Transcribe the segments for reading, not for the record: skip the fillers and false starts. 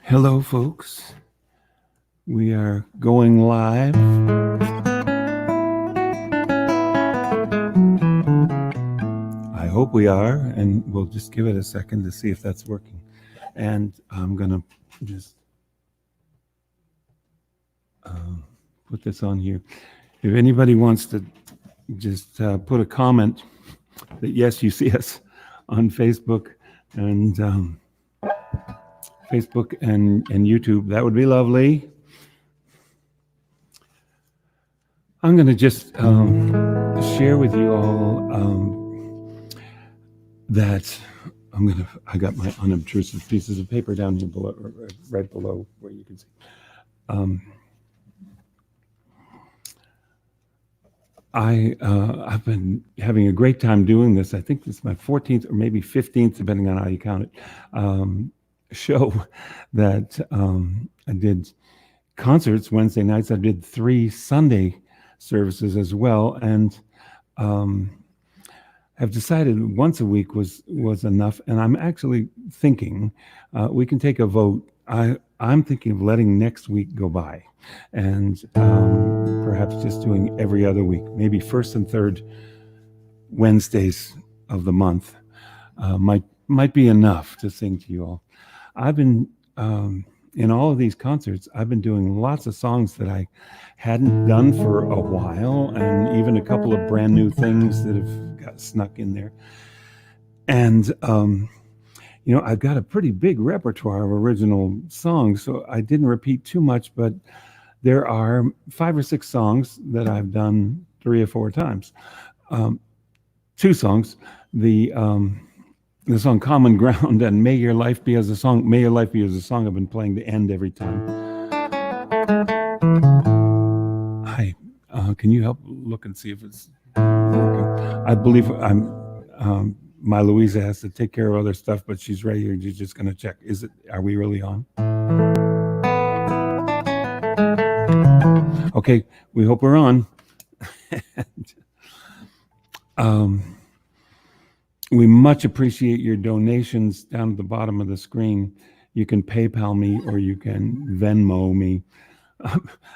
Hello, folks. We are going live. I hope we are, and we'll just give it a second to see if that's working. And I'm going to just put this on here. If anybody wants to just put a comment that, yes, you see us on Facebook and YouTube, that would be lovely. I'm going to just share with you all that I got my unobtrusive pieces of paper down here below, right below where you can see. I've been having a great time doing this. I think this is my 14th or maybe 15th, depending on how you count it, show that I did concerts Wednesday nights. I did 3 Sunday services as well, and have decided once a week was enough. And I'm actually thinking we can take a vote. I'm thinking of letting next week go by, and perhaps just doing every other week, maybe first and third Wednesdays of the month might be enough to sing to you all. I've been in all of these concerts, I've been doing lots of songs that I hadn't done for a while, and even a couple of brand new things that have got snuck in there. And I've got a pretty big repertoire of original songs, so I didn't repeat too much, but there are 5 or 6 songs that I've done 3 or 4 times. 2 songs, the song Common Ground and May Your Life Be as a Song. May Your Life Be as a Song I've been playing the end every time. Hi, can you help look and see if it's working? I believe my Louisa has to take care of other stuff, but she's right here. You're just going to check. Are we really on? Okay, we hope we're on. We much appreciate your donations down at the bottom of the screen. You can PayPal me or you can Venmo me.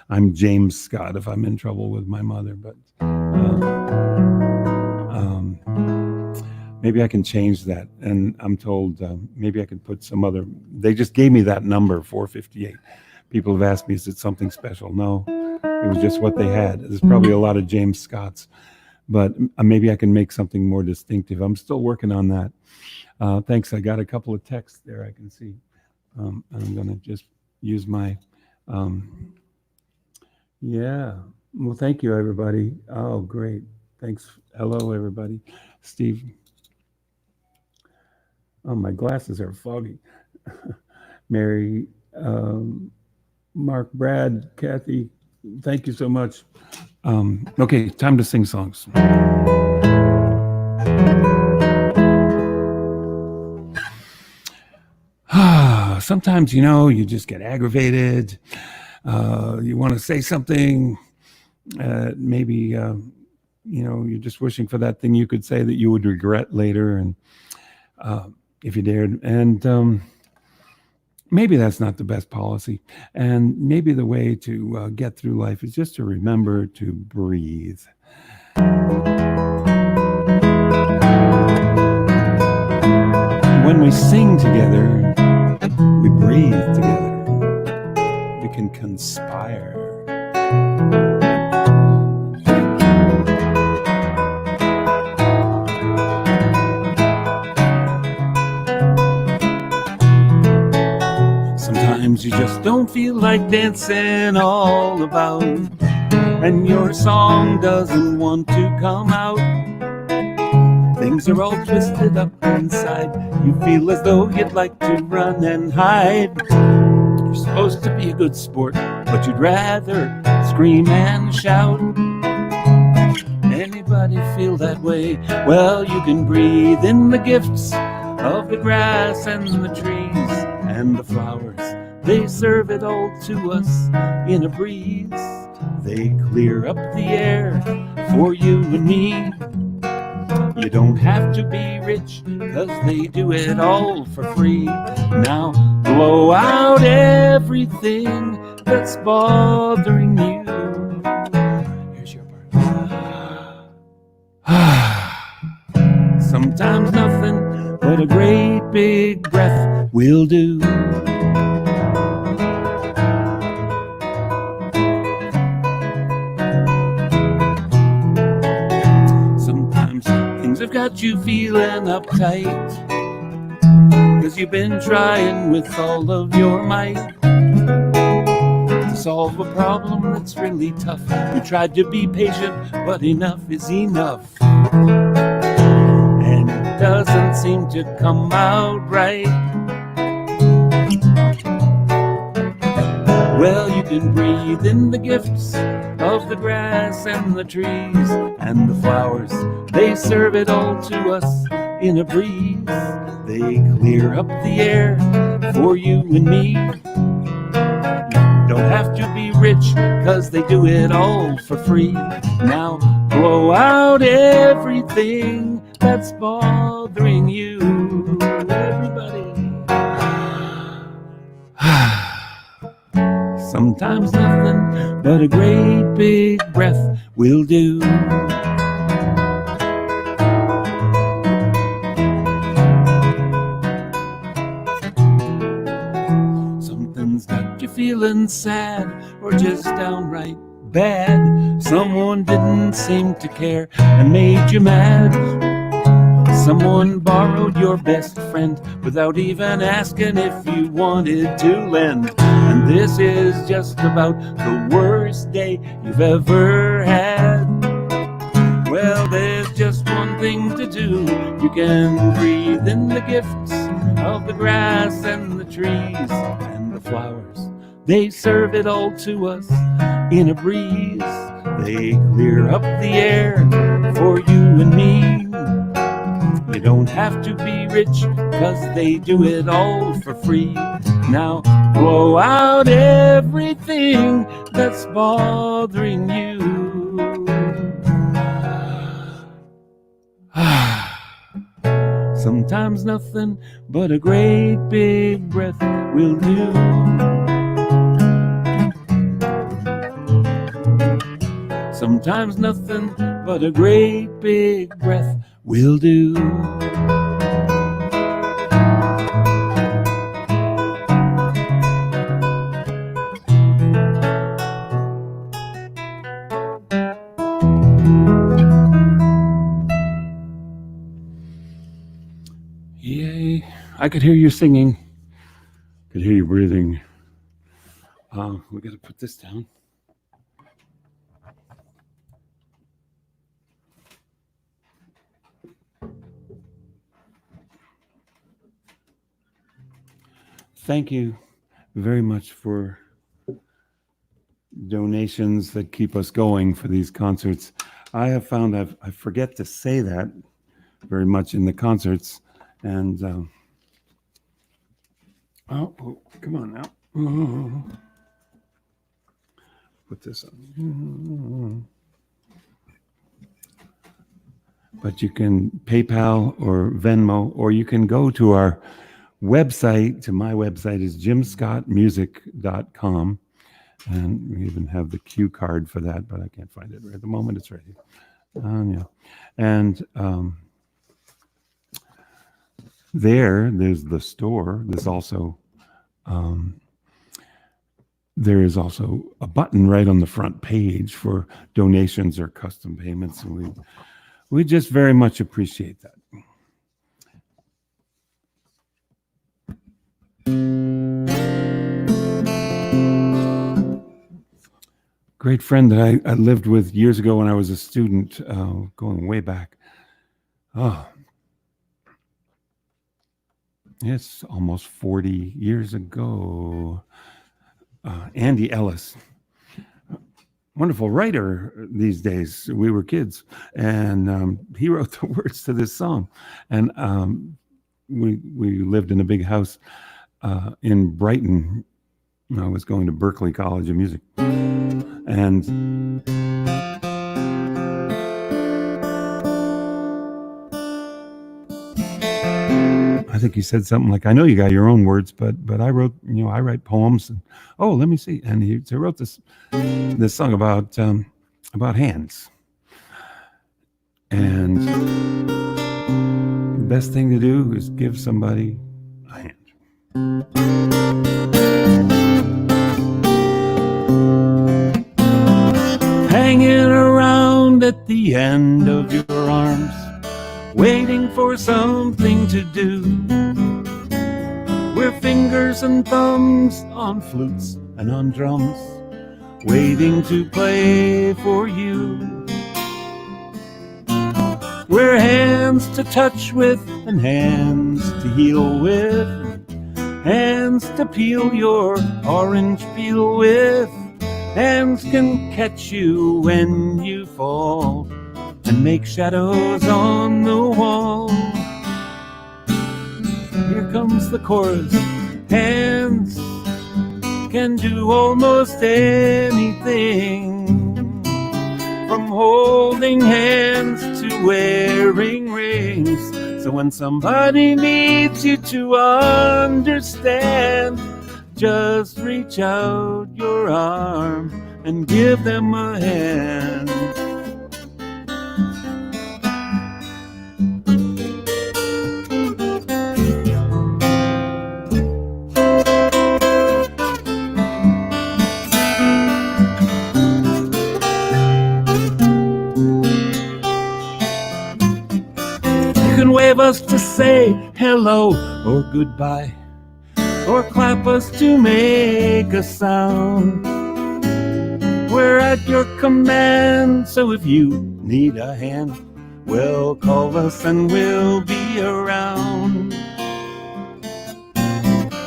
I'm James Scott if I'm in trouble with my mother, but maybe I can change that. And I'm told maybe I could put some other, they just gave me that number, 458. People have asked me, is it something special? No, it was just what they had. There's probably a lot of James Scotts, but maybe I can make something more distinctive. I'm still working on that. Thanks. I got a couple of texts there I can see. I'm going to just use my, yeah. Well, thank you, everybody. Oh, great. Thanks. Hello, everybody. Steve. Oh, my glasses are foggy. Mary, Mark, Brad, Kathy, thank you so much. Okay, time to sing songs. Sometimes, you just get aggravated. You want to say something. Maybe, you're just wishing for that thing you could say that you would regret later, and if you dared. And maybe that's not the best policy. And maybe the way to get through life is just to remember to breathe. When we sing together, we breathe together. We can conspire. Sometimes you just don't feel like dancing all about, and your song doesn't want to come out. Things are all twisted up inside. You feel as though you'd like to run and hide. You're supposed to be a good sport, but you'd rather scream and shout. Anybody feel that way? Well, you can breathe in the gifts of the grass and the trees and the flowers. They serve it all to us in a breeze. They clear up the air for you and me. You don't have to be rich, 'cause they do it all for free. Now blow out everything that's bothering you. Here's your part. Sometimes nothing but a great big breath will do. Sometimes things have got you feeling uptight, 'cause you've been trying with all of your might to solve a problem that's really tough. You tried to be patient, but enough is enough. And it doesn't seem to come out right. Well, you can breathe in the gifts of the grass and the trees and the flowers. They serve it all to us in a breeze. They clear up the air for you and me. Don't have to be rich, 'cause they do it all for free. Now blow out everything that's bothering you, everybody. Sometimes nothing but a great big breath will do. Something's got you feeling sad or just downright bad. Someone didn't seem to care and made you mad. Someone borrowed your best friend without even asking if you wanted to lend. And this is just about the worst day you've ever had. Well, there's just one thing to do. You can breathe in the gifts of the grass and the trees and the flowers. They serve it all to us in a breeze. They clear up the air for you and me. You don't have to be rich, 'cause they do it all for free. Now blow out everything that's bothering you. Sometimes nothing but a great big breath will do. Sometimes nothing but a great big breath will do. Yay. I could hear you singing. Could hear you breathing. We got to put this down. Thank you very much for donations that keep us going for these concerts. I have found I forget to say that very much in the concerts. And, oh, come on now. Oh. Put this on. But you can PayPal or Venmo, or you can go to our website. To my website is jimscottmusic.com. And we even have the cue card for that, but I can't find it right at the moment. It's ready. Yeah. And there's the store. There is also a button right on the front page for donations or custom payments, and we just very much appreciate that. Great friend that I lived with years ago when I was a student, going way back. It's almost 40 years ago. Andy Ellis, wonderful writer these days. We were kids, and he wrote the words to this song. And we lived in a big house in Brighton. I was going to Berklee College of Music, and I think he said something like, "I know you got your own words, but I wrote, I write poems." And oh, let me see. And he wrote this song about hands. And the best thing to do is give somebody a hand. Hanging around at the end of your arms, waiting for something to do. We're fingers and thumbs on flutes and on drums, waiting to play for you. We're hands to touch with and hands to heal with, hands to peel your orange peel with. Hands can catch you when you fall and make shadows on the wall. Here comes the chorus. Hands can do almost anything, from holding hands to wearing rings. So when somebody needs you to understand, just reach out your arm and give them a hand. You can wave us to say hello or goodbye, or clap us to make a sound. We're at your command, so if you need a hand, well, call us and we'll be around.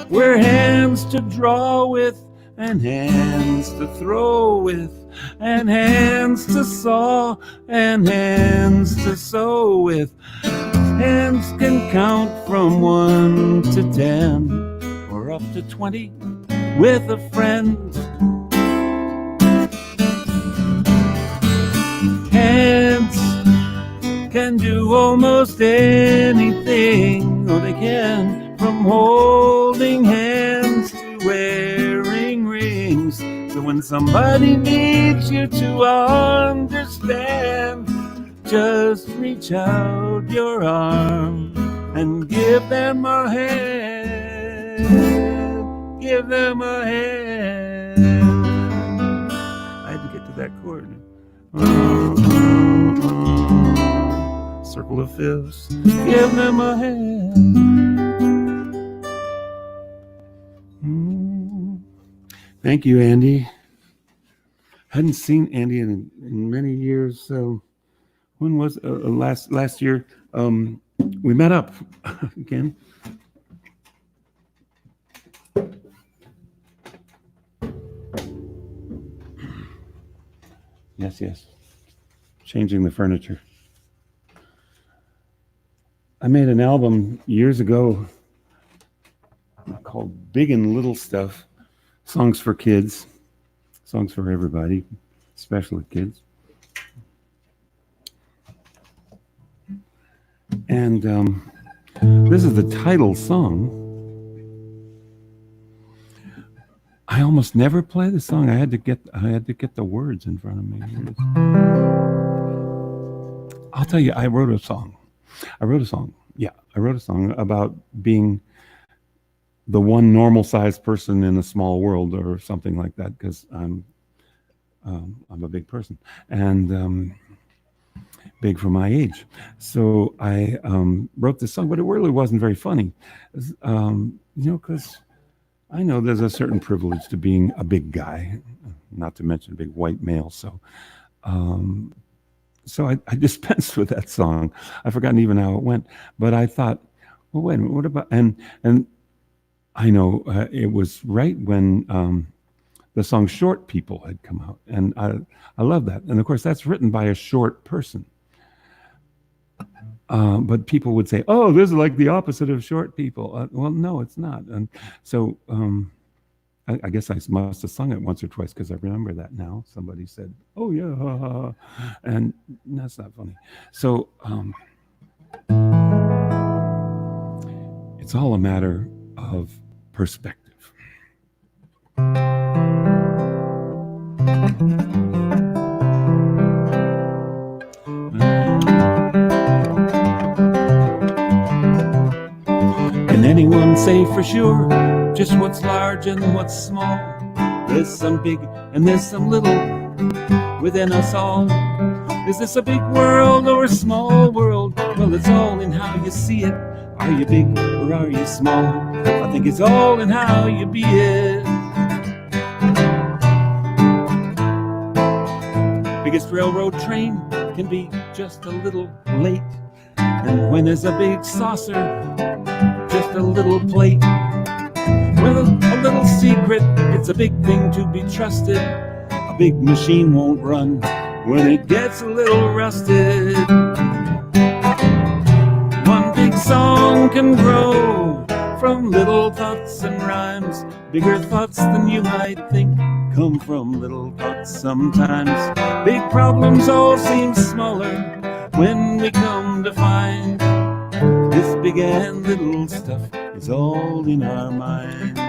We're hands to draw with, and hands to throw with, and hands to saw, and hands to sew with. Hands can count from 1 to 10, or up to 20 with a friend. Hands can do almost anything, or they can, from holding hands to wearing rings. So when somebody needs you to understand, just reach out your arm and give them a hand. Give them a hand. I had to get to that chord. Circle of fifths. Give them a hand. Thank you, Andy. Hadn't seen Andy in many years. So when was last year? We met up again. Yes. Changing the furniture. I made an album years ago called Big and Little Stuff, songs for kids, songs for everybody, especially kids. And this is the title song. I almost never play the song. I had to get the words in front of me. I'll tell you, I wrote a song. Yeah, I wrote a song about being the one normal-sized person in a small world, or something like that, because I'm a big person and big for my age. So I wrote this song, but it really wasn't very funny, because I know there's a certain privilege to being a big guy, not to mention a big white male. So I dispensed with that song. I've forgotten even how it went. But I thought, well, wait a minute, what about, and I know it was right when the song Short People had come out. And I love that. And of course, that's written by a short person. But people would say, oh, this is like the opposite of Short People. Well, no, it's not. And so I guess I must have sung it once or twice, because I remember that now. Somebody said, oh, yeah. And that's not funny. So It's all a matter of perspective. Can anyone say for sure just what's large and what's small? There's some big and there's some little within us all. Is this a big world or a small world? Well, it's all in how you see it. Are you big or are you small? I think it's all in how you be it. Biggest railroad train can be just a little late. And when there's a big saucer, just a little plate. Well, a little secret, it's a big thing to be trusted. A big machine won't run when it gets a little rusted. One big song can grow from little thoughts and rhymes. Bigger thoughts than you might think come from little thoughts sometimes. Big problems all seem smaller when we come to find this big and little stuff is all in our minds.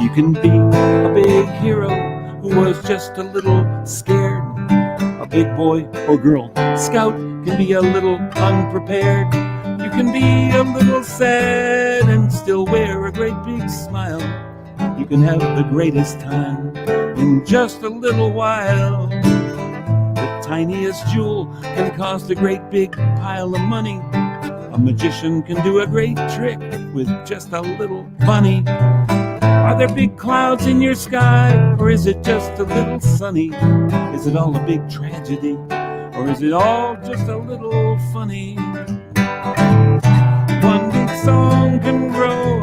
You can be a big hero who was just a little scared. A big boy or girl scout can be a little unprepared. You can be a little sad and still wear a great big smile. You can have the greatest time in just a little while. The tiniest jewel can cost a great big pile of money. A magician can do a great trick with just a little bunny. Are there big clouds in your sky, or is it just a little sunny? Is it all a big tragedy, or is it all just a little funny? One big song can grow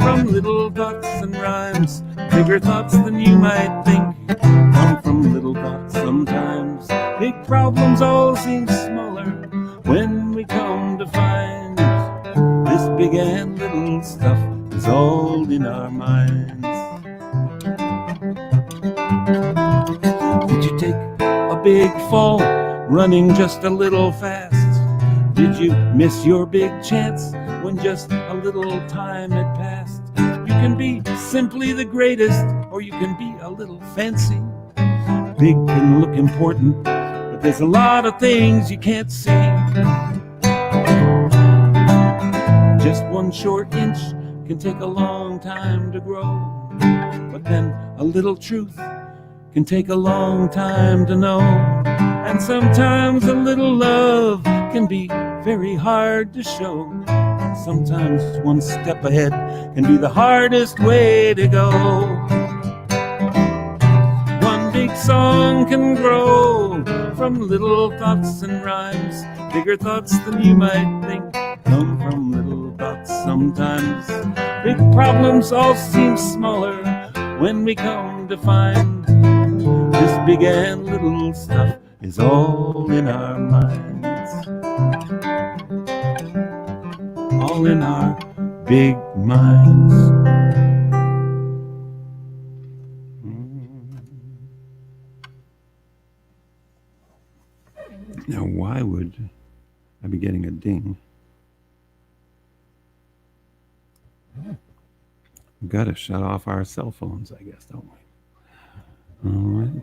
from little thoughts and rhymes. Bigger thoughts than you might think come from little thoughts sometimes. Big problems all seem smaller when we come to find this big and little stuff is all in our minds. Did you take a big fall running just a little fast? Did you miss your big chance when just a little time had passed? You can be simply the greatest, or you can be a little fancy. Big can look important, but there's a lot of things you can't see. Just one short inch can take a long time to grow, but then a little truth can take a long time to know. And sometimes a little love can be very hard to show. Sometimes one step ahead can be the hardest way to go. One big song can grow from little thoughts and rhymes. Bigger thoughts than you might think come from little thoughts sometimes. Big problems all seem smaller when we come to find this big and little stuff is all in our minds. All in our big minds. Now, why would I be getting a ding? We've got to shut off our cell phones, I guess, don't we? All right.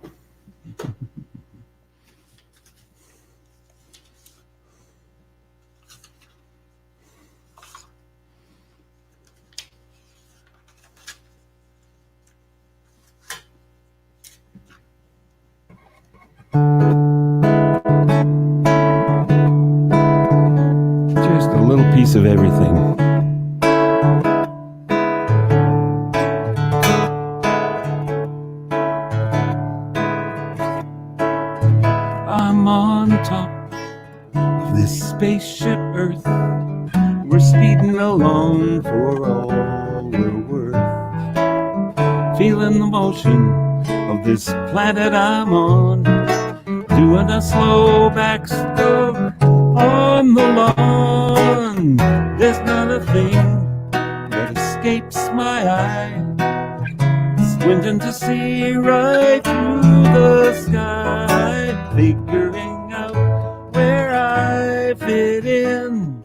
Just a little piece of everything. I'm on top of this spaceship Earth. We're speeding along for all we're worth. Feeling the motion of this planet I'm on. Doing a slow backstroke on the lawn. There's not a thing that escapes my eye. Squinting to see right through the sky. Figuring out where I I fit in,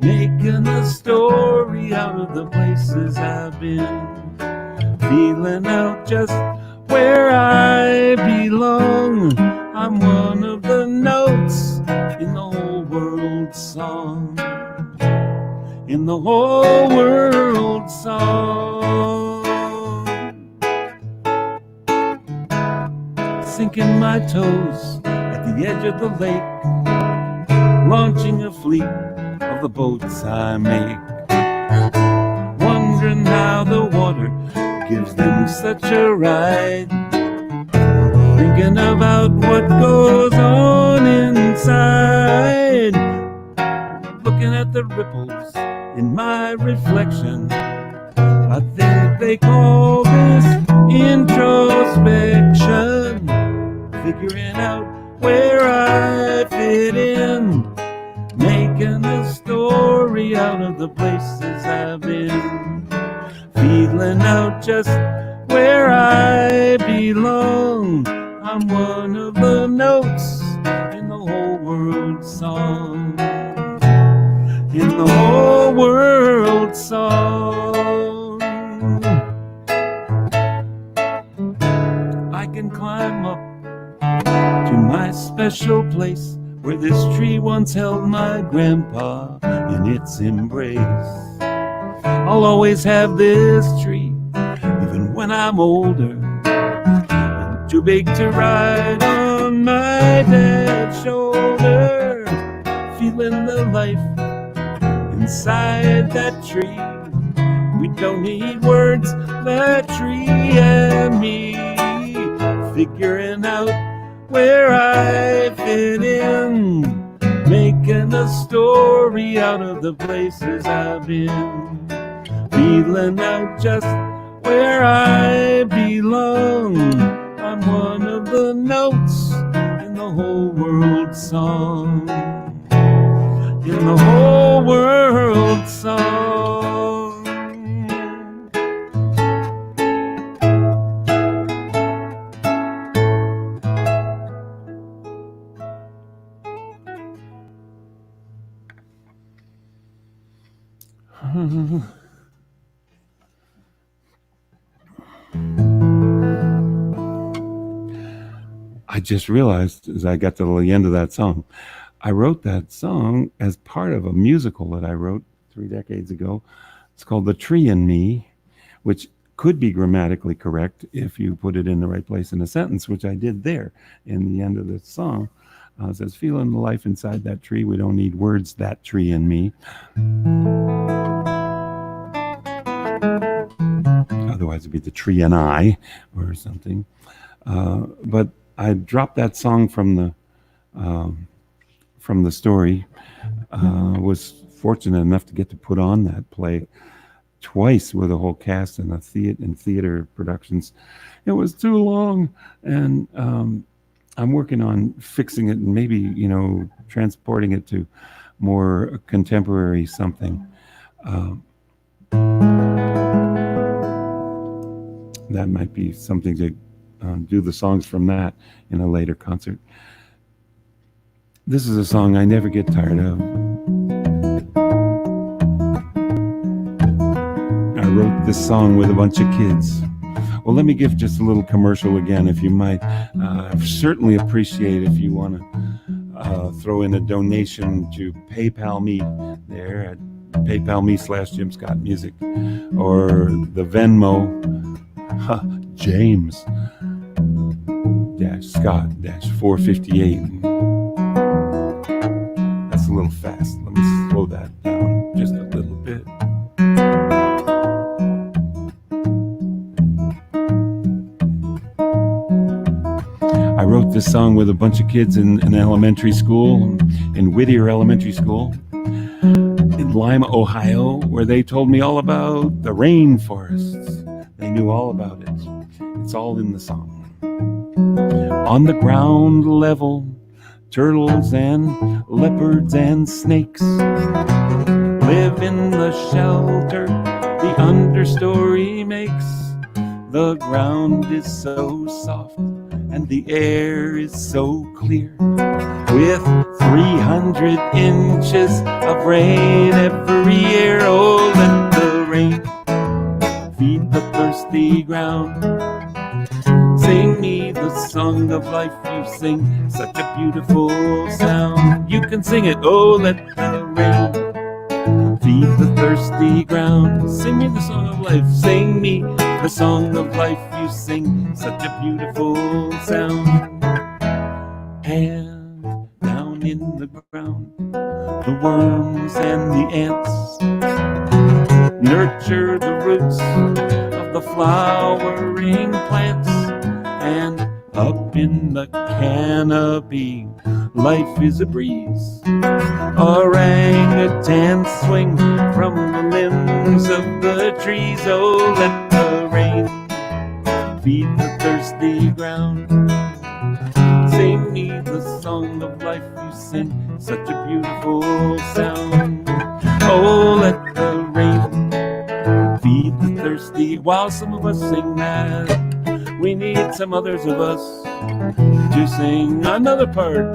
making a story out of the places I've been, feeling out just where I belong. I'm one of the notes in the whole world song, in the whole world song. Sinking my toes at the edge of the lake, launching a fleet of the boats I make, wondering how the water gives them such a ride, thinking about what goes on inside, looking at the ripples in my reflection. I think they call this introspection, figuring out where I fit in, making a story out of the places I've been, feeling out just where I belong. I'm one of the notes in the whole world song, in the whole world song. I can climb up to my special place where this tree once held my grandpa in its embrace. I'll always have this tree, even when I'm older, and too big to ride on my dad's shoulder, feeling the life inside that tree. We don't need words, that tree and me, figuring out where I fit in, making a story out of the places I've been, feeling out just where I belong. I'm one of the notes in the whole world song, in the whole world song. I just realized as I got to the end of that song, I wrote that song as part of a musical that I wrote 3 decades ago. It's called The Tree and Me, which could be grammatically correct if you put it in the right place in a sentence, which I did there in the end of the song. It says, feeling the life inside that tree. We don't need words, that tree and me. Otherwise it'd be the tree and I or something. But I dropped that song from the story. Was fortunate enough to get to put on that play twice with a whole cast in theater productions. It was too long, and I'm working on fixing it and maybe transporting it to more contemporary something. That might be something to do the songs from that in a later concert. This is a song I never get tired of. I wrote this song with a bunch of kids. Well, let me give just a little commercial again, if you might. I certainly appreciate if you want to throw in a donation to PayPal me there at PayPal me/Jim Scott Music, or the Venmo James Scott 458. That's a little fast. Let me slow that down just a little bit. I wrote this song with a bunch of kids in elementary school, in Whittier Elementary School in Lima, Ohio, where they told me all about the rainforests. They knew all about it. It's all in the song. On the ground level, turtles and leopards and snakes live in the shelter the understory makes. The ground is so soft and the air is so clear, with 300 inches of rain every year. Oh, let the rain feed the thirsty ground. Sing me the song of life you sing, such a beautiful sound. You can sing it. Oh, let the rain feed the thirsty ground. Sing me the song of life. Sing me the song of life you sing, such a beautiful sound. And down in the ground, the worms and the ants nurture the roots of the flowering plants. And up in the canopy, life is a breeze. Orangutans swing from the limbs of the trees. Oh, let the rain feed the thirsty ground. Sing me the song of life you sing, such a beautiful sound. Oh, let the rain feed the thirsty. While some of us sing that, we need some others of us to sing another part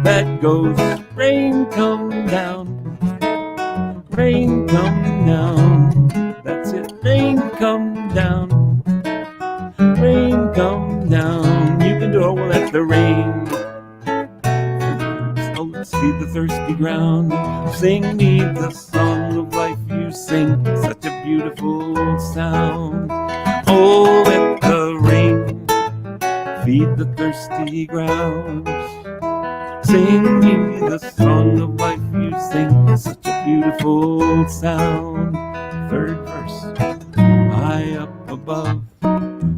that goes, rain come down, rain come down. That's it, rain come down, rain come down. You can do it. Well, let the rain, oh, let's feed the thirsty ground. Sing me the song of life you sing, such a beautiful sound. Oh, let the rain feed the thirsty ground. Sing me the song of life you sing, such a beautiful sound. Third verse. High up above,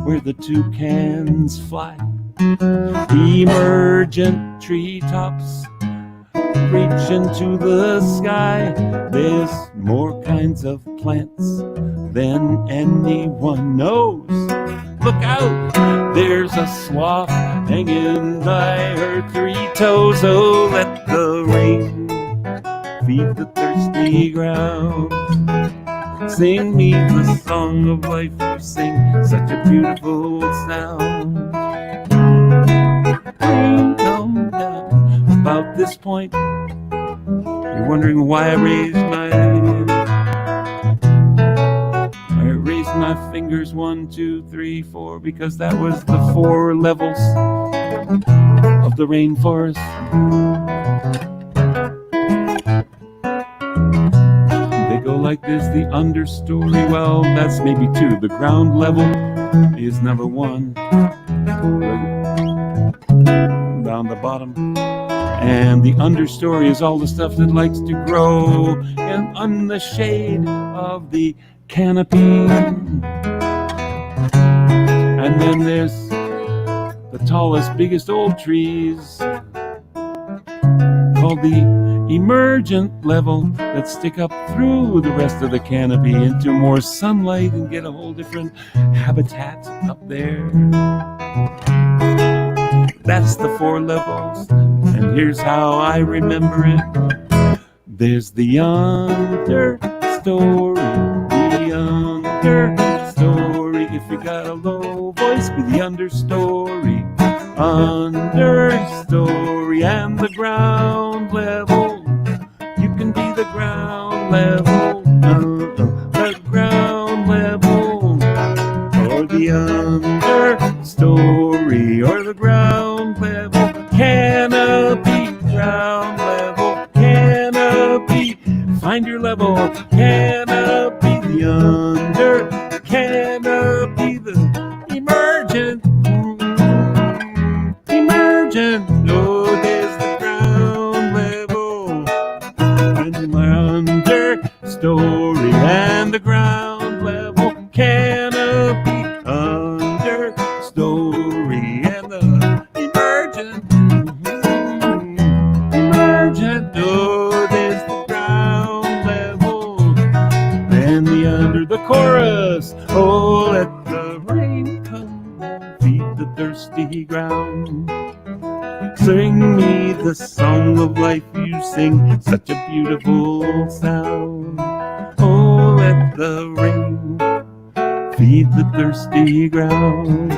where the toucans fly, emergent treetops reach into the sky. There's more kinds of plants than anyone knows. Look out, there's a sloth hanging by her 3 toes. Oh, let the rain feed the thirsty ground. Sing me the song of life you sing, such a beautiful sound. Rain come down. About this point, you're wondering why I raised my fingers 1, 2, 3, 4, because that was the 4 levels of the rainforest. They go like this. The understory, well, that's maybe 2. The ground level is number 1, down the bottom. And the understory is all the stuff that likes to grow in on the shade of the canopy. And then there's the tallest, biggest old trees, called the emergent level, that stick up through the rest of the canopy into more sunlight and get a whole different habitat up there. That's the 4 levels, and here's how I remember it. There's the understory, the understory. If you got a low voice, be the understory, understory. And the ground level, you can be the ground level, the ground level, or the understory, or the ground level, canopy, ground level, canopy. Find your level, canopy, the under, canopy, the emergent, emergent. Oh, there's the ground level, and my understory, and the ground level, canopy, understory, and the emergent, emergent. Oh, there's the ground level, and the under, the chorus. Oh, let the rain come, feed the thirsty ground. Sing me the song of life you sing, such a beautiful sound. Oh, let the rain feed the thirsty ground.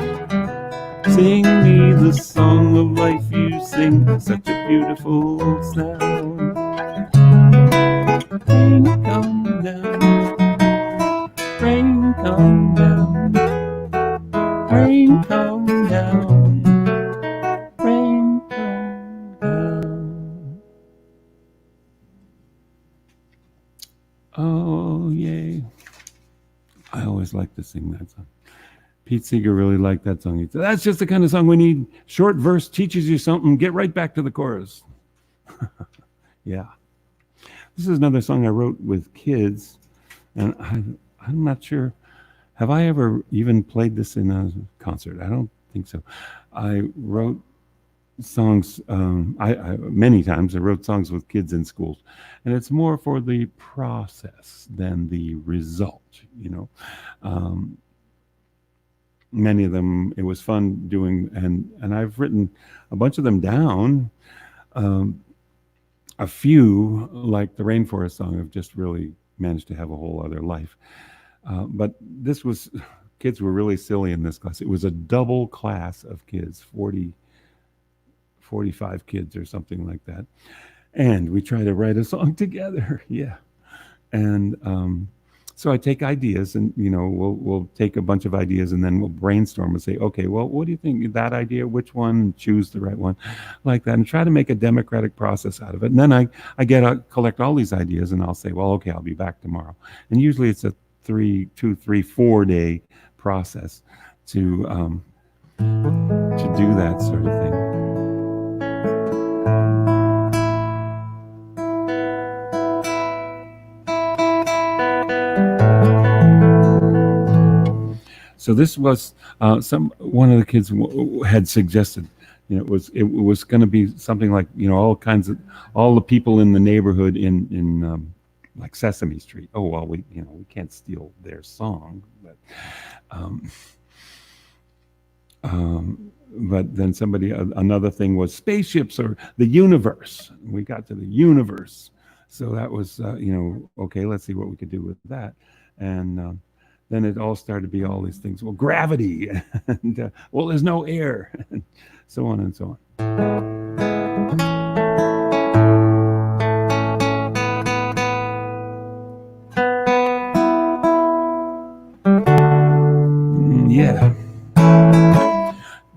Sing me the song of life you sing, such a beautiful sound. Rain come down, rain come down, rain come down, rain come down. Oh, yay. I always like to sing that song. Pete Seeger really liked that song. He said, that's just the kind of song we need. Short verse teaches you something. Get right back to the chorus. Yeah. This is another song I wrote with kids, and I'm not sure. Have I ever even played this in a concert? I don't think so. I wrote songs many times. I wrote songs with kids in schools, and it's more for the process than the result. Many of them, it was fun doing, and I've written a bunch of them down. A few, like the Rainforest Song, have just really managed to have a whole other life. But this was, kids were really silly in this class. It was a double class of kids, 45 kids or something like that. And we try to write a song together. Yeah. And so I take ideas, and we'll take a bunch of ideas, and then we'll brainstorm and say, okay, well, what do you think, that idea, which one, choose the right one, like that, and try to make a democratic process out of it. And then I collect all these ideas, and I'll say, well, okay, I'll be back tomorrow. And usually it's a 2, 3, 4 day process to do that sort of thing. So this was one of the kids had suggested. It was going to be something like all the people in the neighborhood in like Sesame Street. Oh well, we can't steal their song, but then another thing was spaceships or the universe. We got to the universe, so that was okay. Let's see what we could do with that, and. Then it all started to be all these things. Well, gravity, and well, there's no air, and so on and so on. Yeah.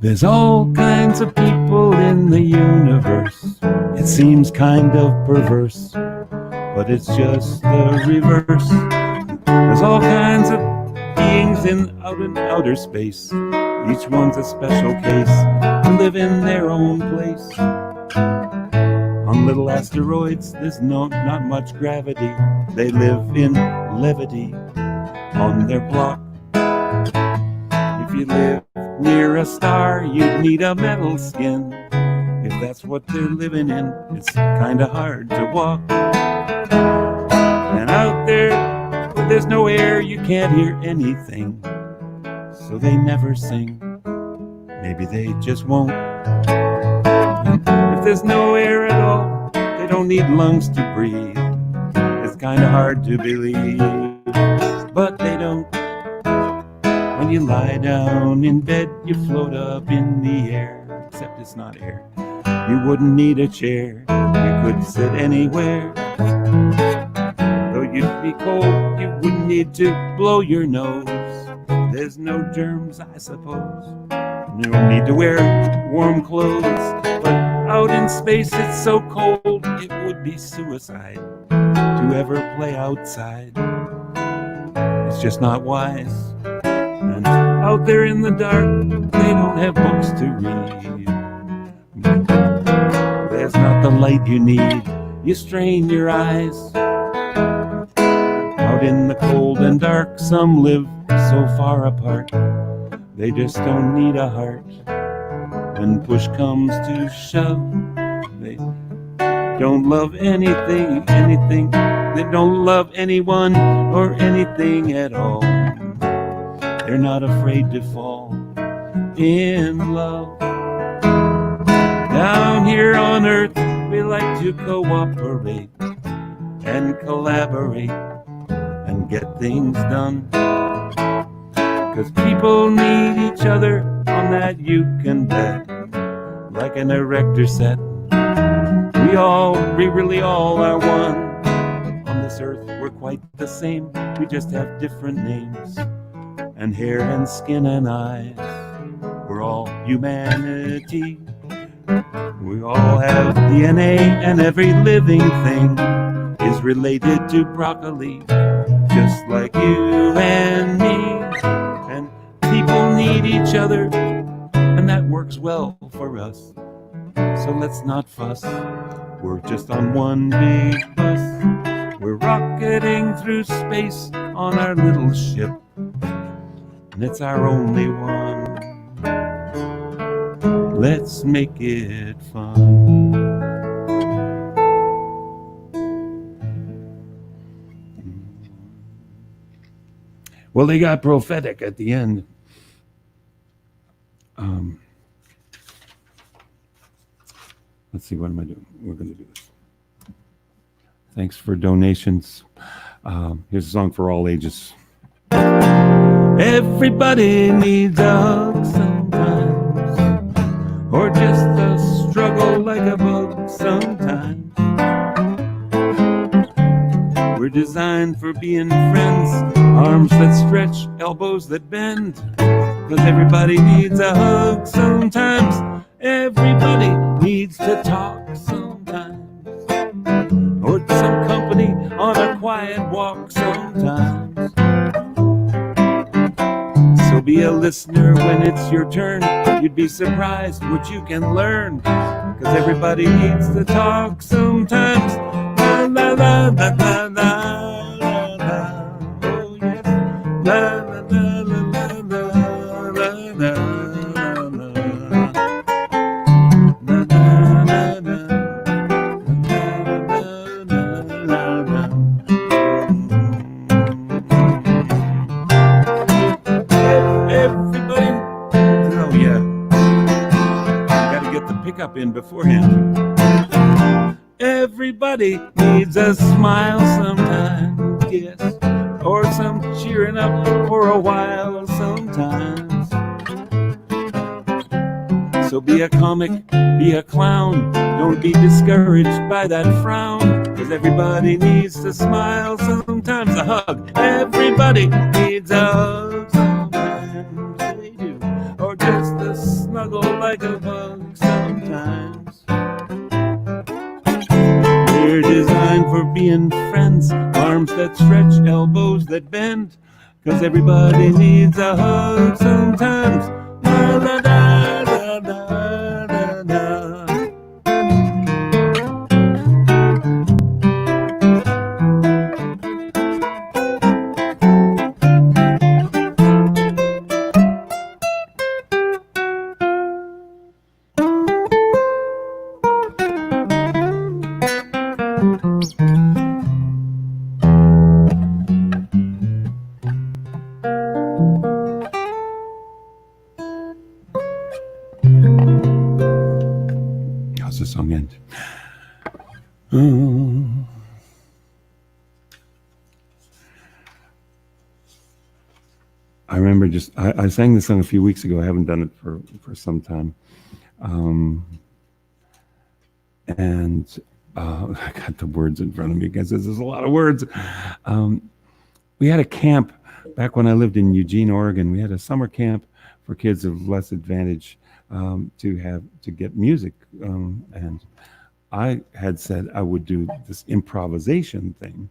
There's all kinds of people in the universe. It seems kind of perverse, but it's just the reverse. There's all kinds of beings in outer space. Each one's a special case to live in their own place. On little asteroids, there's not much gravity. They live in levity on their block. If you live near a star, you'd need a metal skin. If that's what they're living in, it's kinda hard to walk. And out there's no air, you can't hear anything, so they never sing. Maybe they just won't. If there's no air at all, they don't need lungs to breathe. It's kinda hard to believe, but they don't. When you lie down in bed, you float up in the air, except it's not air. You wouldn't need a chair, you could sit anywhere. Though you'd be cold, you wouldn't need to blow your nose. There's no germs, I suppose. You don't need to wear warm clothes. But out in space it's so cold, it would be suicide to ever play outside. It's just not wise. And out there in the dark, they don't have books to read. There's not the light you need. You strain your eyes. Out in the cold and dark, some live so far apart, they just don't need a heart. When push comes to shove, they don't love anything. They don't love anyone or anything at all. They're not afraid to fall in love. Down here on earth, we like to cooperate and collaborate and get things done. 'Cause people need each other on on that you can bet. Like an erector set, we really all are one. On this earth, we're quite the same. We just have different names, and hair and skin and eyes. We're all humanity. We all have DNA, and every living thing is related to broccoli, just like you and me. And people need each other, and that works well for us. So let's not fuss. We're just on one big bus. We're rocketing through space on our little ship, and it's our only one. Let's make it fun. Well, they got prophetic at the end. Let's see, what am I doing? We're going to do this. Thanks for donations. Here's a song for all ages. Everybody needs a hug sometimes, or just a struggle like a bug sometimes. We're designed for being friends, arms that stretch, elbows that bend, 'cause everybody needs a hug sometimes. Everybody needs to talk sometimes, or some company on a quiet walk sometimes. So be a listener when it's your turn. You'd be surprised what you can learn, 'cause everybody needs to talk sometimes. La la la la la la la. Oh yes. La la la la la la la la. Up in beforehand. Everybody needs a smile sometimes, yes, or some cheering up for a while sometimes. So be a comic, be a clown, don't be discouraged by that frown, 'cause everybody needs to smile sometimes. A hug, everybody needs a hug sometimes, they do, or just a snuggle like a bug sometimes. We're designed for being friends, arms that stretch, elbows that bend, 'cause everybody needs a hug sometimes. La la la la la la la. How's the song end? I remember I sang this song a few weeks ago. I haven't done it for some time. And I got the words in front of me because there's a lot of words. We had a camp back when I lived in Eugene, Oregon. We had a summer camp for kids of less advantage to get music. And I had said I would do this improvisation thing,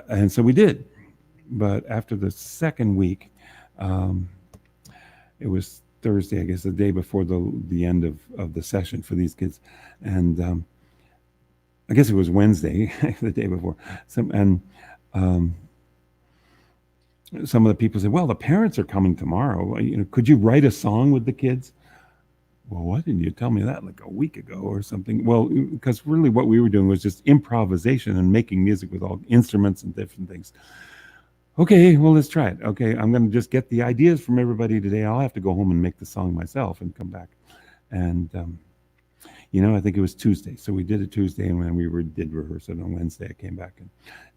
and so we did. But after the second week, it was Thursday, I guess, the day before the end of the session for these kids, and I guess it was Wednesday, the day before. Some of the people said, "Well, the parents are coming tomorrow. Could you write a song with the kids?" Well, why didn't you tell me that like a week ago or something? Well, because really what we were doing was just improvisation and making music with all instruments and different things. Okay, well, let's try it. Okay, I'm going to just get the ideas from everybody today. I'll have to go home and make the song myself and come back. And, I think it was Tuesday. So we did it Tuesday, and when we did rehearse it on Wednesday, I came back.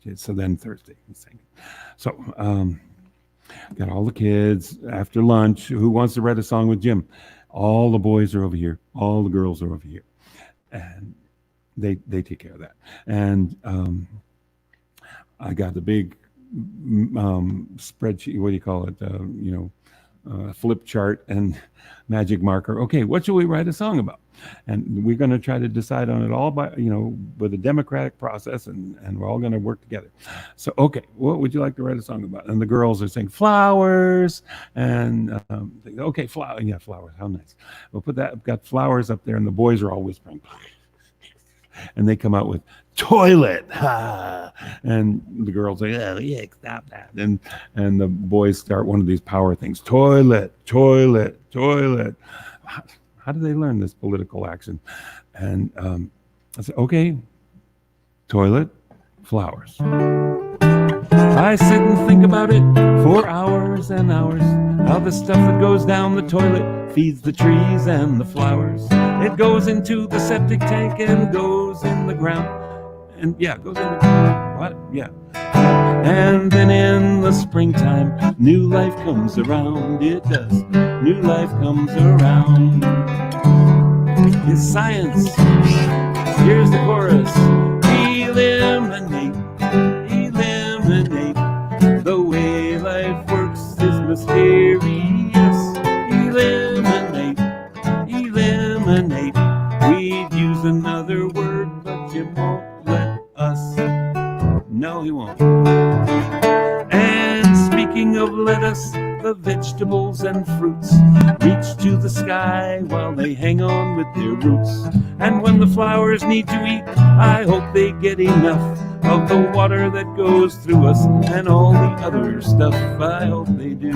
And so then Thursday, we sang it. So Got all the kids after lunch. Who wants to write a song with Jim? All the boys are over here. All the girls are over here, and they take care of that. And I got the big spreadsheet. What do you call it? Flip chart and magic marker. Okay, what should we write a song about? And we're going to try to decide on it all by, with a democratic process, and we're all going to work together. So, okay, what would you like to write a song about? And the girls are saying flowers, and okay, flowers. How nice. We'll put that. Got flowers up there, and the boys are all whispering, and they come out with toilet, ha! And the girls say, oh yeah, stop that. And the boys start one of these power things, toilet, toilet, toilet. How do they learn this political action? And I said, okay, toilet, flowers. I sit and think about it for hours and hours, how the stuff that goes down the toilet feeds the trees and the flowers. It goes into the septic tank and goes in the ground. And yeah, goes in the ground. What? Yeah. And then in the springtime, new life comes around. It does. New life comes around. It's science. Here's the chorus. Eliminate, eliminate. The way life works is mysterious. Eliminate, eliminate. We'd use another word, but you won't let us. No, he won't. And speaking of lettuce, the vegetables and fruits reach to the sky while they hang on with their roots. And when the flowers need to eat, I hope they get enough of the water that goes through us and all the other stuff. I hope they do.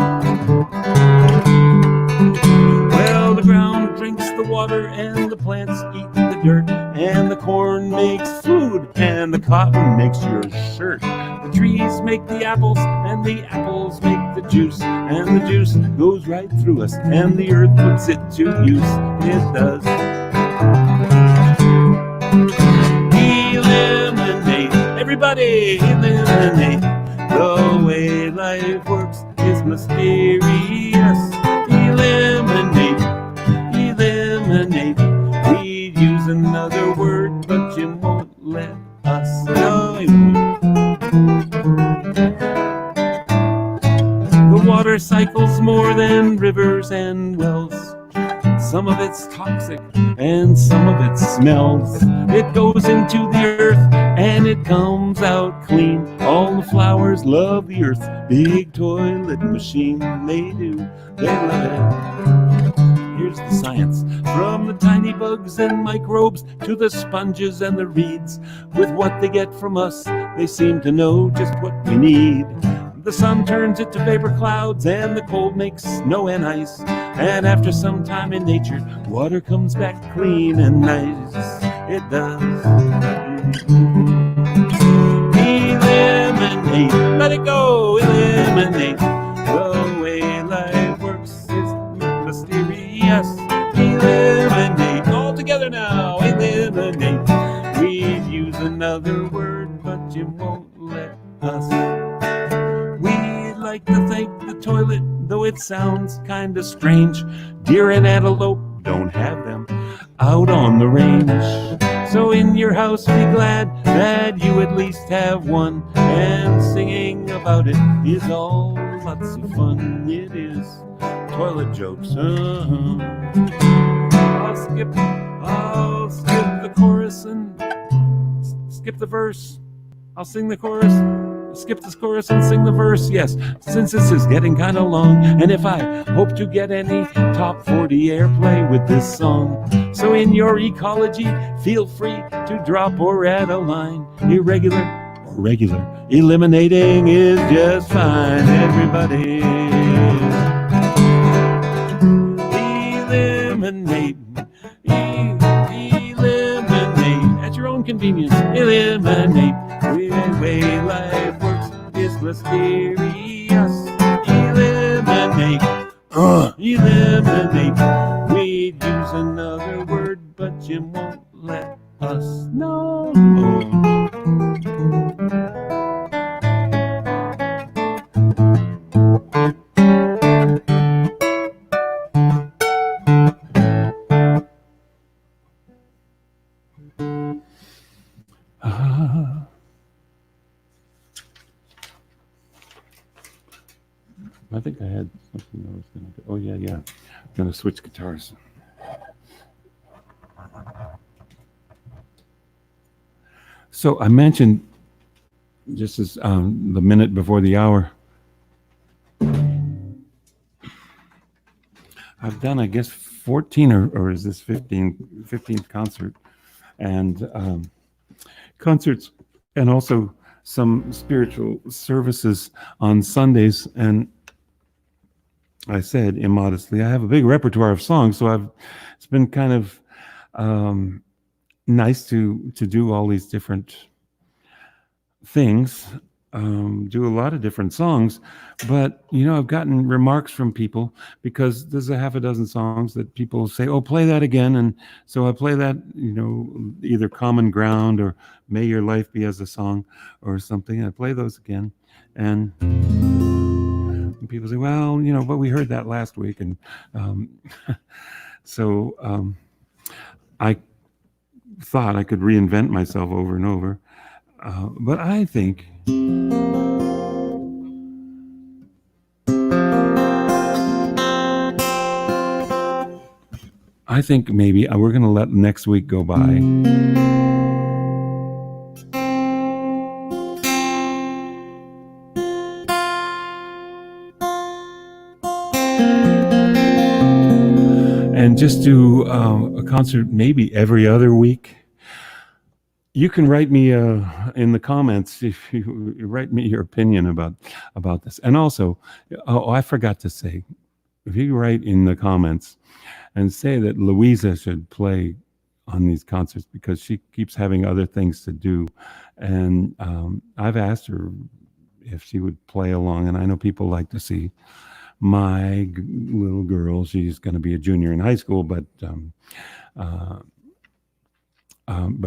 Well, the ground drinks the water and the plants eat the dirt, and the corn makes food and the cotton makes your shirt. The trees make the apples and the apples make the juice, and the juice goes right through us and the earth puts it to use. It does. Eliminate, everybody eliminate. The way life works is mysterious. Eliminate, eliminate. We'd use another word, but you won't let us. No, you won't. The water cycles more than rivers and wells. Some of it's toxic and some of it smells. It goes into the earth and it comes out clean. All the flowers love the earth. Big toilet machine, they do. They love it. Here's the science. From the tiny bugs and microbes to the sponges and the reeds. With what they get from us, they seem to know just what we need. The sun turns it to vapor clouds, and the cold makes snow and ice. And after some time in nature, water comes back clean and nice. It does. Eliminate, let it go, eliminate. The way life works is mysterious. Eliminate, all together now, eliminate. We'd use another word, but you won't let us. Like to thank the toilet, though it sounds kinda strange. Deer and antelope don't have them out on the range. So in your house be glad that you at least have one, and singing about it is all lots of fun. It is toilet jokes. I'll skip the chorus and skip the verse. I'll sing the chorus, skip this chorus and sing the verse, yes, since this is getting kind of long, and if I hope to get any top 40 airplay with this song. So in your ecology, feel free to drop or add a line. Irregular or regular, eliminating is just fine, everybody. Eliminate, eliminate, at your own convenience, eliminate. Way life works is mysterious. Eliminate, eliminate. We'd use another word, but you won't let us. No. I think I had something I was going to. Oh yeah, yeah. I'm going to switch guitars. So I mentioned just as the minute before the hour, I've done, I guess, 14 or is this 15th concert, and concerts, and also some spiritual services on Sundays. And I said immodestly, I have a big repertoire of songs, so it's been kind of nice to do all these different things, do a lot of different songs. But I've gotten remarks from people because there's a half a dozen songs that people say, "Oh, play that again," and so I play that, either Common Ground or May Your Life Be as a Song or something. I play those again, and people say, "Well, but we heard that last week," and so I thought I could reinvent myself over and over. But I think maybe we're going to let next week go by. And just do a concert maybe every other week. You can write me in the comments if you write me your opinion about this. And also, I forgot to say, if you write in the comments and say that Louisa should play on these concerts because she keeps having other things to do, and I've asked her if she would play along, and I know people like to see my little girl. She's going to be a junior in high school, but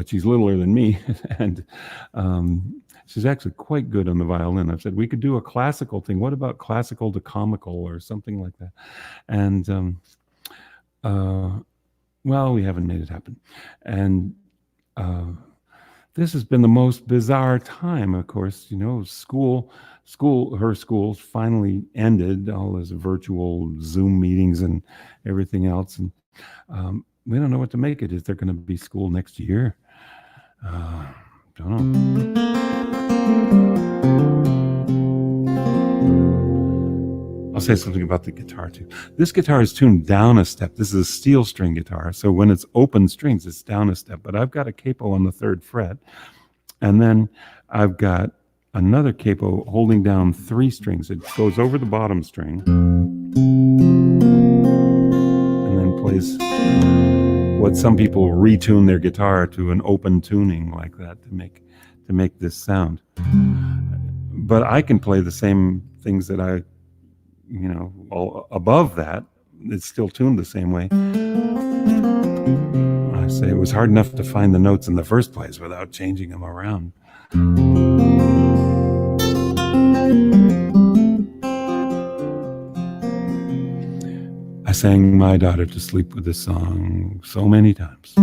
she's littler than me, and she's actually quite good on the violin. I've said we could do a classical thing. What about classical to comical or something like that? And well, we haven't made it happen. And this has been the most bizarre time. Of course, her school finally ended all those virtual Zoom meetings and everything else, and we don't know what to make it. Is there going to be school next year? Don't know. I'll say something about the guitar too. This guitar is tuned down a step. This is a steel string guitar, so when it's open strings, it's down a step. But I've got a capo on the 3rd fret, and then I've got another capo holding down 3 strings. It goes over the bottom string, and then plays what some people retune their guitar to an open tuning like that to make this sound. But I can play the same things that I, all above that. It's still tuned the same way. I say it was hard enough to find the notes in the first place without changing them around. I sang my daughter to sleep with this song so many times.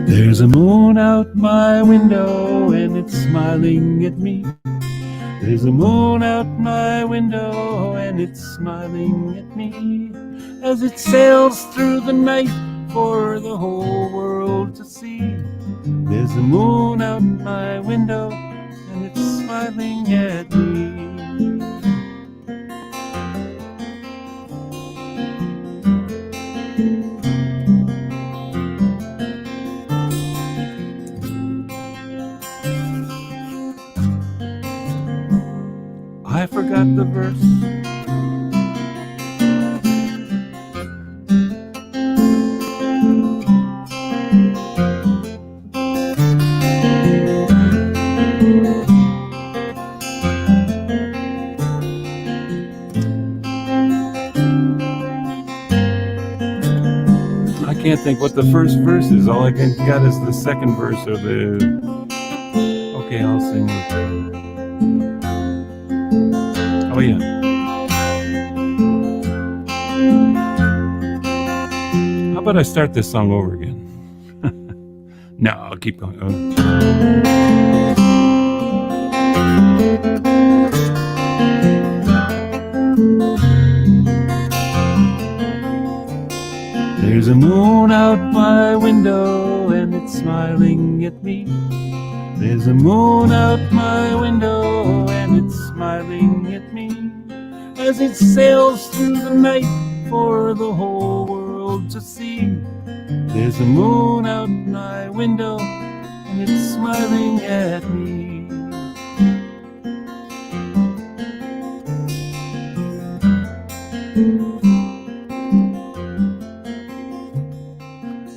There's a moon out my window and it's smiling at me. There's a moon out my window and it's smiling at me as it sails through the night for the whole world to see. There's a moon out my window and it's smiling at me. I forgot the verse. I can't think what the first verse is. All I got is the second verse of the... Okay, I'll sing. Oh yeah. How about I start this song over again? No, I'll keep going. There's a moon out my window and it's smiling at me. There's a moon out my window and it's smiling at me as it sails through the night for the whole world to see. There's a moon out my window and it's smiling at me.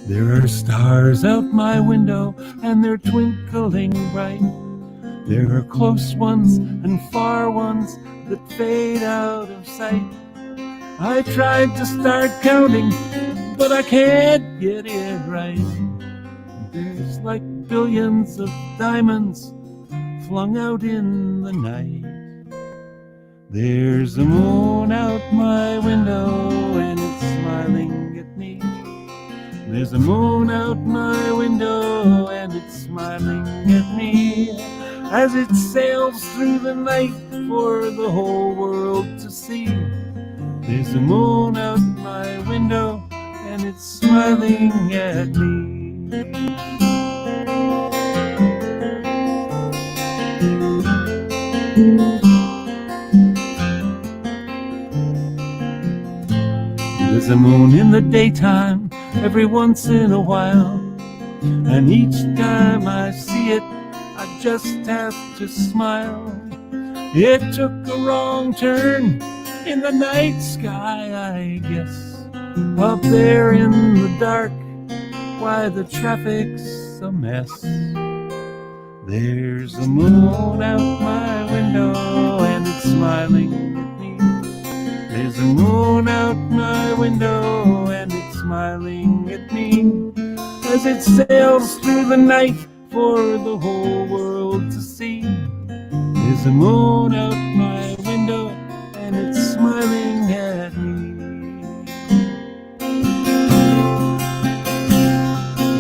There are stars out my window and they're twinkling bright. There are close ones and far ones that fade out of sight. I tried to start counting, but I can't get it right. There's like billions of diamonds flung out in the night. There's a moon out my window and it's smiling at me. There's a moon out my window and it's smiling at me as it sails through the night for the whole world to see. There's a moon out my window and it's smiling at me. There's a moon in the daytime every once in a while, and each time I see it I just have to smile. It took a wrong turn in the night sky, I guess. Up there in the dark, why the traffic's a mess. There's a moon out my window and it's smiling at me. There's a moon out my window and it's smiling at me as it sails through the night for the whole world to see. There's a moon out my window and it's smiling at me.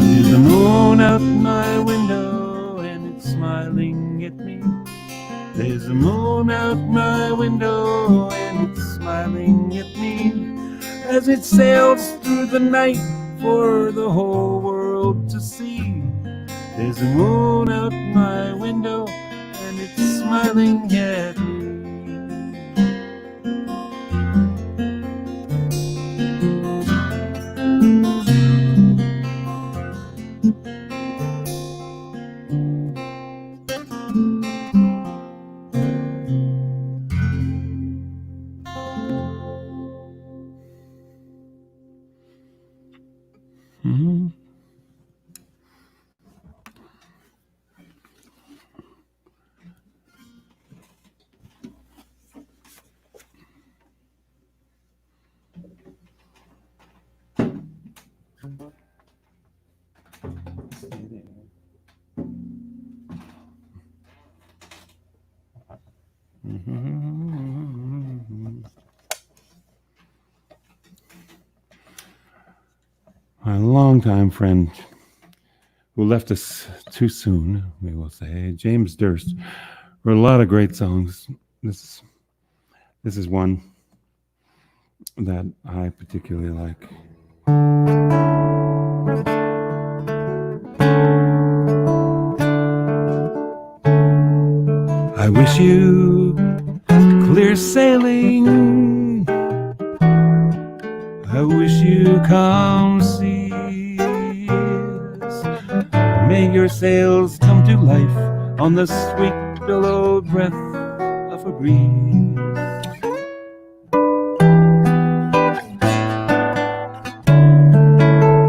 There's a moon out my window and it's smiling at me. There's a moon out my window and it's smiling at me as it sails through the night for the whole world to see. There's a moon out my window and it's smiling at me. Mm-hmm. My longtime friend who left us too soon, we will say, James Durst, wrote a lot of great songs. This is one that I particularly like. I wish you clear sailing. I wish you calm seas. May your sails come to life on the sweet billowed breath of a breeze.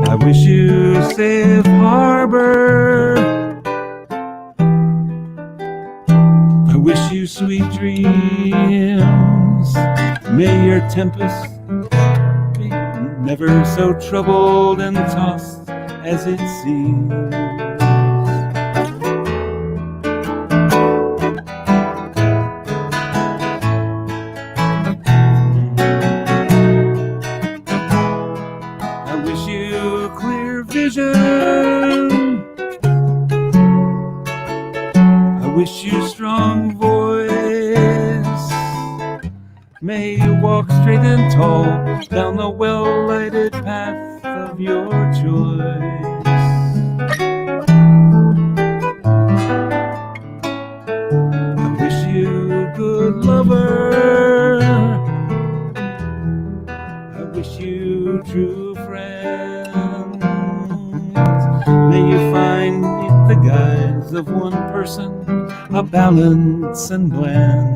I wish you safe harbor. I wish you sweet dreams. May your tempest be never so troubled and tossed as it seems. wish you strong voice. May you walk straight and tall down the well-lighted path of your choice. I wish you a good lover. I wish you true friends. May you find in the guise of one person a balance and blend.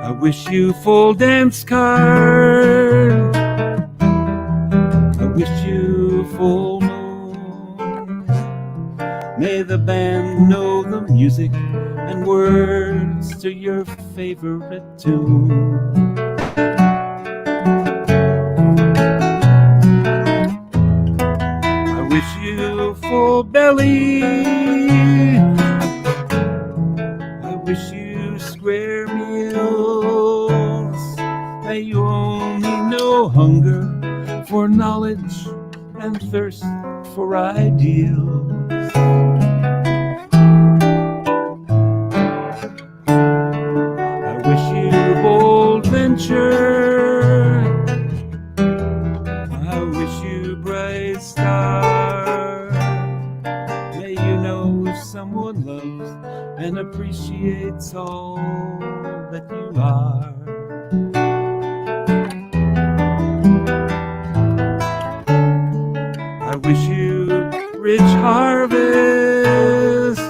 I wish you full dance card. I wish you full moon. May the band know the music and words to your favorite tune. I wish you full belly. I wish you square meals. May you only know hunger for knowledge and thirst for ideals. I wish you bold venture. I wish you bright star. May you know someone loves and appreciates all that you are. I wish you rich harvest.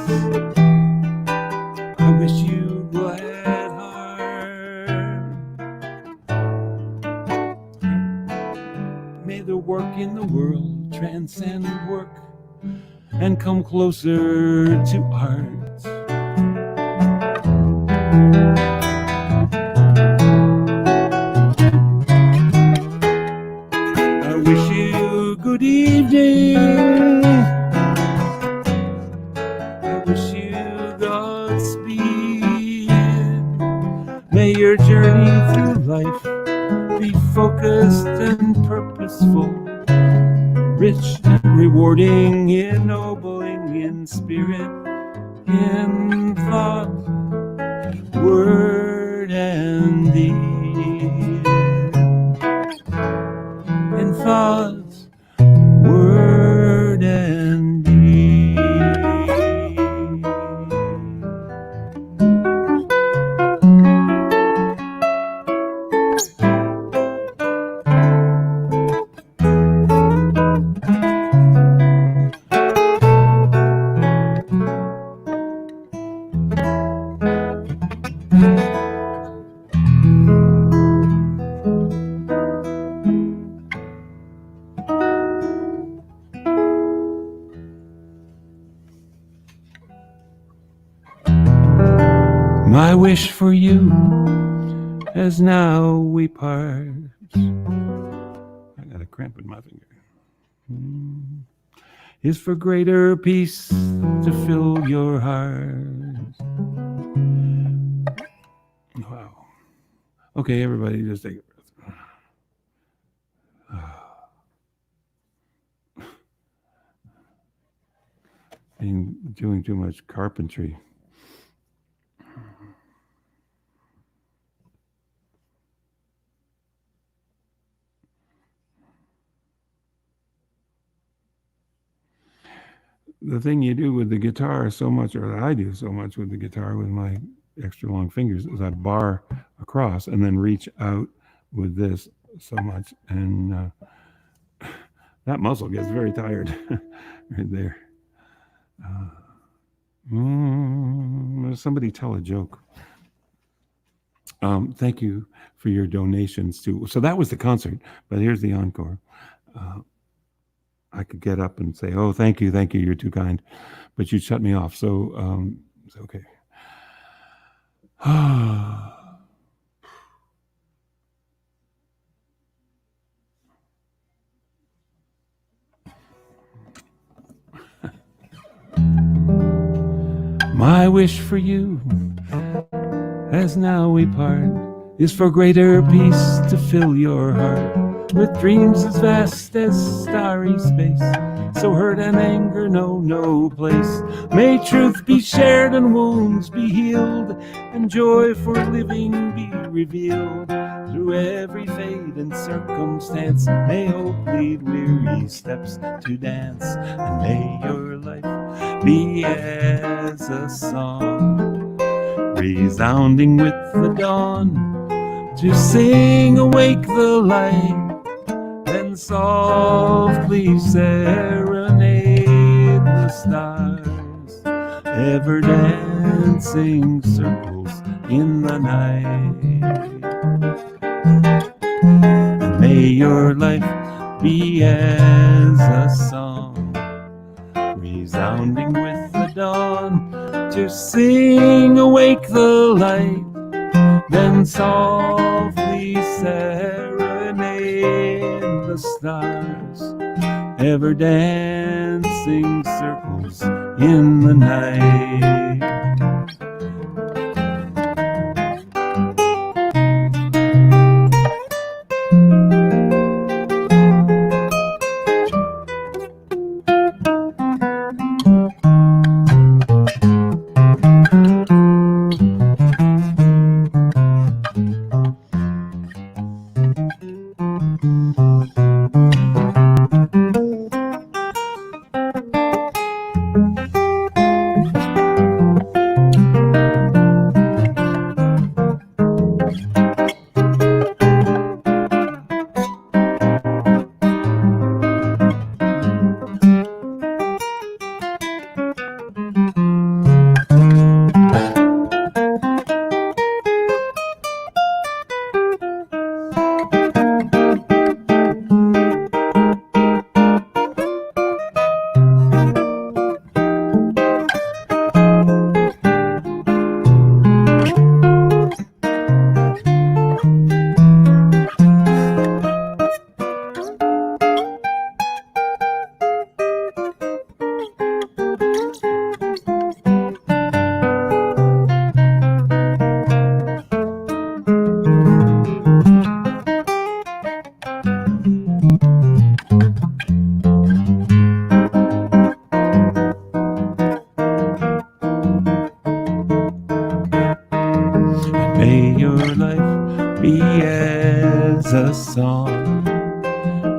I wish you glad heart. May the work in the world transcend work and come closer to art. I wish you good evening. I wish you Godspeed. May your journey through life be focused and purposeful, rich and rewarding, ennobling in spirit, in thought, word and deed. In thought, word and deed. My wish for you, as now we part. I got a cramp in my finger. Is for greater peace to fill your heart. Wow. Okay, everybody, just take a breath. Been doing too much carpentry. The thing you do with the guitar so much, or I do so much with the guitar with my extra long fingers, is I bar across and then reach out with this so much. And that muscle gets very tired right there. Somebody tell a joke. Thank you for your donations too. So that was the concert, but here's the encore. I could get up and say, "Oh, thank you, you're too kind," but you shut me off. So it's okay. My wish for you, as now we part, is for greater peace to fill your heart. with dreams as vast as starry space. So hurt and anger know no place. May truth be shared and wounds be healed, and joy for living be revealed. Through every fade and circumstance, may hope lead weary steps to dance, and may your life be as a song, resounding with the dawn, to sing awake the light, then softly serenade the stars, ever dancing circles in the night. And may your life be as a song, resounding with the dawn, to sing awake the light, then softly serenade the stars, ever dancing circles in the night. May your life be as a song,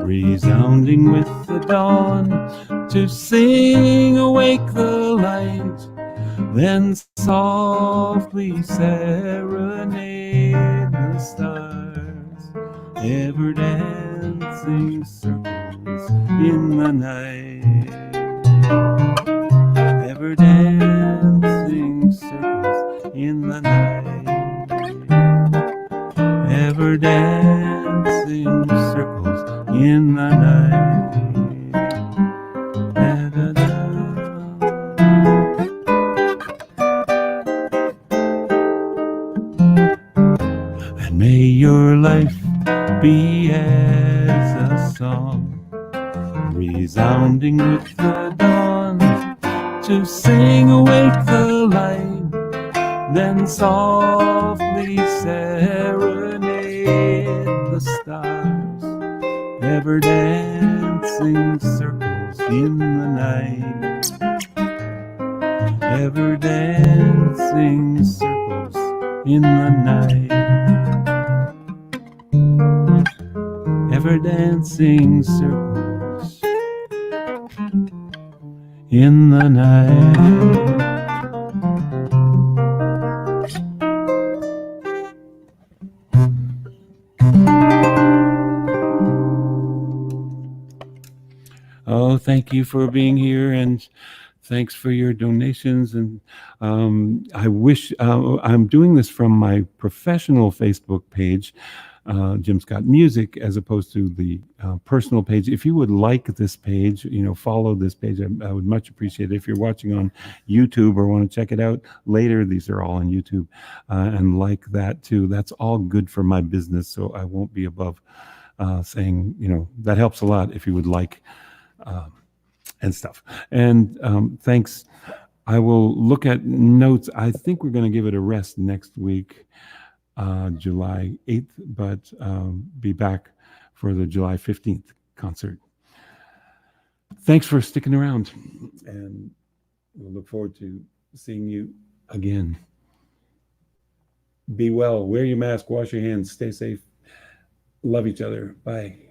resounding with the dawn, to sing awake the light, then softly serenade the stars, ever dancing circles in the night, ever dancing circles in the night, ever dancing circles in the night. Da, da, da. And may your life be as a song, resounding with the dawn, to sing awake the light, then softly serenade the stars, ever dancing circles in the night, ever dancing circles in the night, ever dancing circles in the night. Oh, thank you for being here, and thanks for your donations. And I wish I'm doing this from my professional Facebook page, Jim Scott Music, as opposed to the personal page. If you would like this page, follow this page, I would much appreciate it. If you're watching on YouTube or want to check it out later, these are all on YouTube, and like that too. That's all good for my business, so I won't be above saying, that helps a lot if you would like. And stuff. And thanks. I will look at notes. I think we're going to give it a rest next week, July 8th, but be back for the July 15th concert. Thanks for sticking around, and we'll look forward to seeing you again. Be well, wear your mask, wash your hands, stay safe, love each other. Bye.